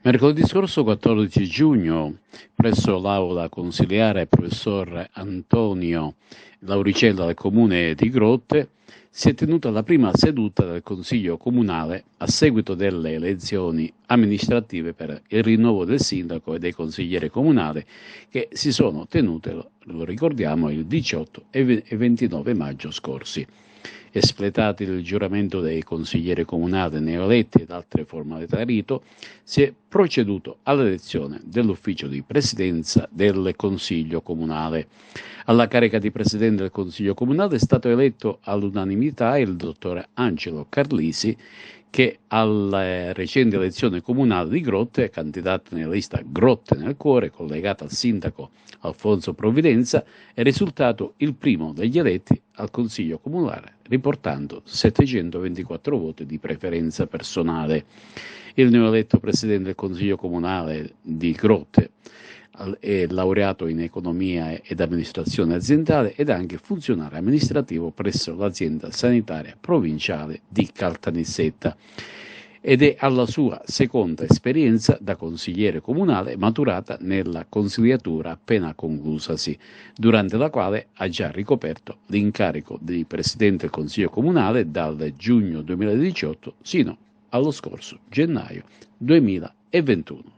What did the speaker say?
Mercoledì scorso 14 giugno, presso l'Aula Consiliare Professor Antonio Lauricella del Comune di Grotte, si è tenuta la prima seduta del Consiglio Comunale a seguito delle elezioni amministrative per il rinnovo del sindaco e dei consiglieri comunali che si sono tenute, lo ricordiamo, il 18 e 29 maggio scorsi. Espletati il giuramento dei consiglieri comunali neoeletti ed altre formalità di rito, si è proceduto all'elezione dell'ufficio di presidenza del Consiglio Comunale. Alla carica di presidente del Consiglio Comunale è stato eletto all'unanimità il dottor Angelo Carlisi, che alla recente elezione comunale di Grotte, candidato nella lista Grotte nel Cuore, collegata al sindaco Alfonso Provvidenza, è risultato il primo degli eletti al Consiglio Comunale, riportando 724 voti di preferenza personale. Il neoeletto presidente del Consiglio Comunale di Grotte è laureato in economia ed amministrazione aziendale ed anche funzionario amministrativo presso l'azienda sanitaria provinciale di Caltanissetta ed è alla sua seconda esperienza da consigliere comunale maturata nella consigliatura appena conclusasi, durante la quale ha già ricoperto l'incarico di presidente del Consiglio Comunale dal giugno 2018 sino allo scorso gennaio 2021.